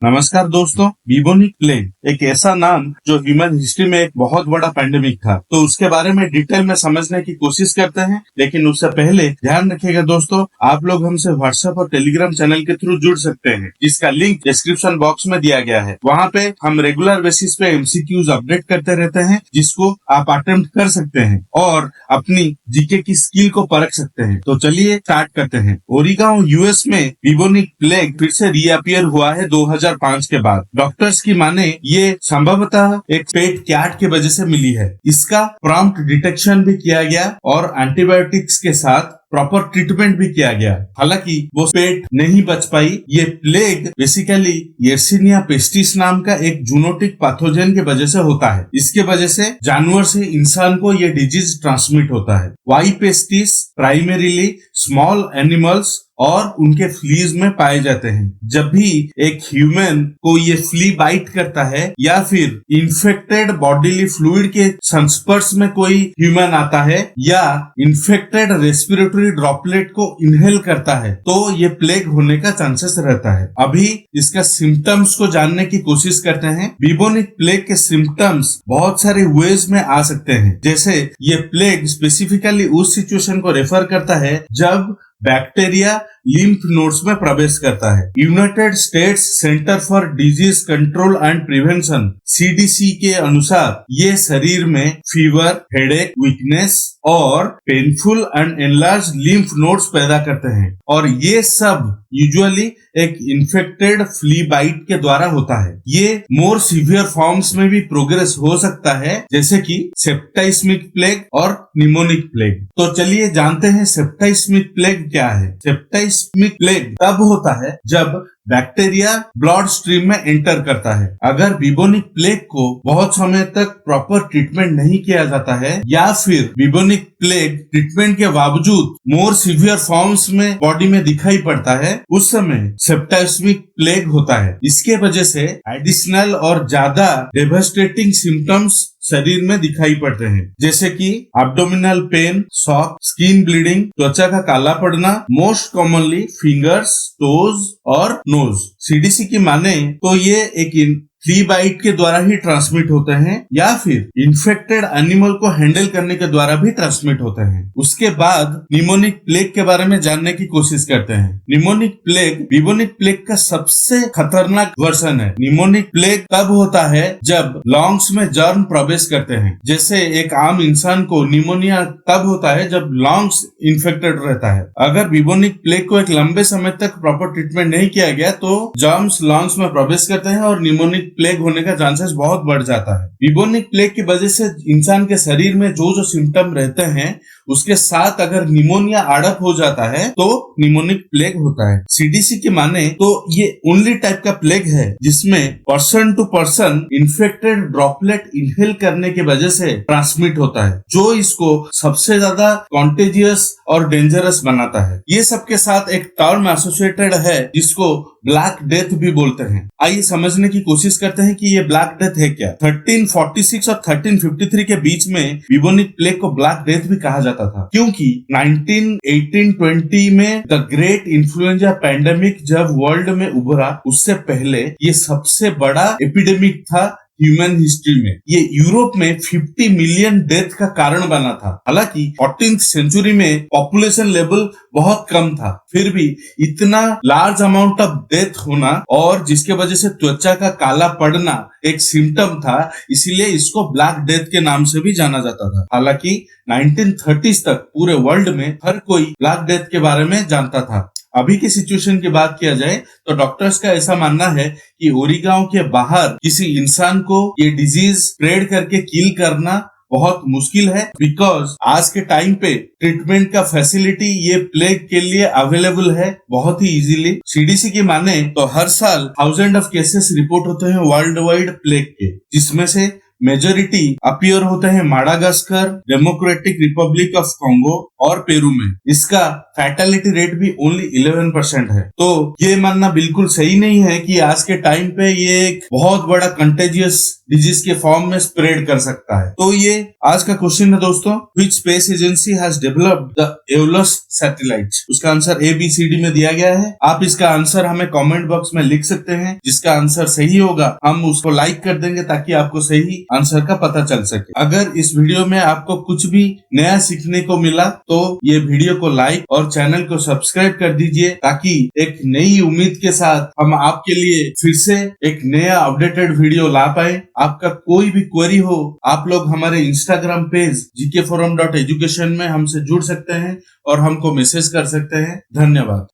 नमस्कार दोस्तों। Bubonic plague एक ऐसा नाम जो ह्यूमन हिस्ट्री में एक बहुत बड़ा पैंडेमिक था, तो उसके बारे में डिटेल में समझने की कोशिश करते हैं। लेकिन उससे पहले ध्यान रखिएगा दोस्तों, आप लोग हमसे व्हाट्सएप और टेलीग्राम चैनल के थ्रू जुड़ सकते हैं, जिसका लिंक डिस्क्रिप्शन बॉक्स में दिया गया है। वहाँ पे हम रेगुलर बेसिस पे एमसीक्यूज अपडेट करते रहते हैं, जिसको आप अटेम्प्ट कर सकते हैं और अपनी जीके की स्किल को परख सकते हैं। तो चलिए स्टार्ट करते हैं। ओरिगाओ यूएस में ब्यूबोनिक प्लेग फिर से रीअपियर हुआ है 2005 के बाद। डॉक्टर्स की माने ये संभवतः एक पेट कैट की वजह से मिली है। इसका प्रॉम्प्ट डिटेक्शन भी किया गया और एंटीबायोटिक्स के साथ प्रॉपर ट्रीटमेंट भी किया गया। हालांकि वो पेट नहीं बच पाई। ये प्लेग बेसिकली येर्सिनिया पेस्टिस नाम का एक जूनोटिक पैथोजन के वजह से होता है। इसके वजह से जानवर से इंसान को ये डिजीज ट्रांसमिट होता है। Y pestis primarily small animals और उनके फ्लीज में पाए जाते हैं। जब भी एक ह्यूमन को ये फ्ली बाइट करता है या फिर इन्फेक्टेड बॉडीली फ्लूइड के संस्पर्श में कोई ह्यूमन आता है या इन्फेक्टेड रेस्पिरेटरी ड्रॉपलेट को इनहेल करता है, तो ये प्लेग होने का चांसेस रहता है। अभी इसका सिम्टम्स को जानने की कोशिश करते हैं। ब्यूबोनिक प्लेग के सिम्टम्स बहुत सारे वेज में आ सकते हैं। जैसे ये प्लेग स्पेसिफिकली उस सिचुएशन को रेफर करता है जब बैक्टीरिया लिम्फ नोड्स में प्रवेश करता है। United states centre for disease control and prevention CDC के अनुसार ये शरीर में फीवर, हेडेक, वीकनेस और painful and enlarge lymph nodes पैदा करते हैं और ये सब यूजुअली एक इन्फेक्टेड फ्ली बाइट के द्वारा होता है। ये मोर सीवियर फॉर्म्स में भी प्रोग्रेस हो सकता है, जैसे कि सेप्टाइस्मिक प्लेग और निमोनिक प्लेग। तो चलिए जानते हैं सेप्टाइस्मिक प्लेग क्या है। सेप्टाइस्मिक प्लेग तब होता है जब बैक्टीरिया ब्लड स्ट्रीम में एंटर करता है। अगर ब्यूबोनिक प्लेग को बहुत समय तक प्रॉपर ट्रीटमेंट नहीं किया जाता है या फिर ब्यूबोनिक प्लेग ट्रीटमेंट के बावजूद मोर सीवियर फॉर्म्स में बॉडी में दिखाई पड़ता है, उस समय सेप्टाइस्मिक प्लेग होता है। इसके वजह से एडिशनल और ज्यादा डेवास्टेटिंग सिम्टम्स शरीर में दिखाई पड़ते हैं, जैसे कि abdominal pain, shock, skin bleeding, त्वचा का काला पड़ना, मोस्ट कॉमनली फिंगर्स, टोज और नोज। सीडीसी की माने तो ये एक फ्ली बाइट के द्वारा ही ट्रांसमिट होते हैं या फिर इन्फेक्टेड एनिमल को हैंडल करने के द्वारा भी ट्रांसमिट होते हैं। उसके बाद निमोनिक प्लेग के बारे में जानने की कोशिश करते हैं। निमोनिक प्लेग ब्यूबोनिक प्लेग का सबसे खतरनाक वर्जन है। निमोनिक प्लेग तब होता है जब लंग्स में जर्म प्रवेश करते हैं। जैसे एक आम इंसान को निमोनिया तब होता है जब लंग्स इन्फेक्टेड रहता है। अगर ब्यूबोनिक प्लेग को एक लंबे समय तक प्रॉपर ट्रीटमेंट नहीं किया गया तो जर्म्स लंग्स में प्रवेश करते हैं और निमोनिक प्लेग होने का चांसेस बहुत बढ़ जाता है। ब्यूबोनिक प्लेग की वजह से इंसान के शरीर में जो सिम्टम रहते हैं उसके साथ अगर निमोनिया अड़प हो जाता है तो निमोनिक प्लेग होता है। सीडीसी की माने तो ये ओनली टाइप का प्लेग है जिसमें person to person infected droplet inhale करने की वजह से ट्रांसमिट होता है, जो इसको सबसे ज्यादा कॉन्टेजियस और डेंजरस बनाता है। ये सबके साथ एक टर्म एसोसिएटेड है जिसको ब्लैक डेथ भी बोलते हैं। आइए समझने की कोशिश करते हैं कि ये ब्लैक डेथ है क्या। 1346 और 1353 के बीच में ब्यूबोनिक प्लेग को ब्लैक डेथ भी कहा जाता था, क्योंकि 1820 में द ग्रेट इन्फ्लुएंजा पैंडेमिक जब वर्ल्ड में उभरा, उससे पहले ये सबसे बड़ा एपिडेमिक था ह्यूमन हिस्ट्री में। ये यूरोप में 50 मिलियन डेथ का कारण बना था। हालांकि 14th सेंचुरी में पॉपुलेशन लेवल बहुत कम था, फिर भी इतना लार्ज अमाउंट ऑफ डेथ होना और जिसके वजह से त्वचा का काला पड़ना एक सिम्टम था, इसीलिए इसको ब्लैक डेथ के नाम से भी जाना जाता था। हालांकि 1930s तक पूरे वर्ल्ड में हर कोई ब्लैक डेथ के बारे में जानता था। अभी की सिचुएशन की बात किया जाए तो डॉक्टर्स का ऐसा मानना है कि ओरिगाओ के बाहर किसी इंसान को ये डिजीज स्प्रेड करके किल करना बहुत मुश्किल है, बिकॉज आज के टाइम पे ट्रीटमेंट का फैसिलिटी ये प्लेग के लिए अवेलेबल है बहुत ही इजीली। सीडीसी की माने तो हर साल 1000 ऑफ केसेस रिपोर्ट होते हैं वर्ल्ड वाइड प्लेग के, जिसमें से मेजोरिटी अपीयर होते हैं Madagascar, democratic Republic of Congo और पेरू में। इसका फैटेलिटी रेट भी ओनली 11% है। तो ये मानना बिल्कुल सही नहीं है कि आज के टाइम पे ये एक बहुत बड़ा कंटेजियस डिजीज के फॉर्म में स्प्रेड कर सकता है। तो ये आज का क्वेश्चन है दोस्तों, which space agency has developed the Aeolus satellite. उसका आंसर ABCD में दिया गया है। आप इसका आंसर हमें कमेंट बॉक्स में लिख सकते हैं। जिसका आंसर सही होगा हम उसको लाइक कर देंगे ताकि आपको सही आंसर का पता चल सके। अगर इस वीडियो में आपको कुछ भी नया सीखने को मिला तो ये वीडियो को लाइक और चैनल को सब्सक्राइब कर दीजिए ताकि एक नई उम्मीद के साथ हम आपके लिए फिर से एक नया अपडेटेड वीडियो ला पाए। आपका कोई भी क्वेरी हो आप लोग हमारे इंस्टाग्राम पेज gkforum.education में हमसे जुड़ सकते हैं और हमको मैसेज कर सकते हैं। धन्यवाद।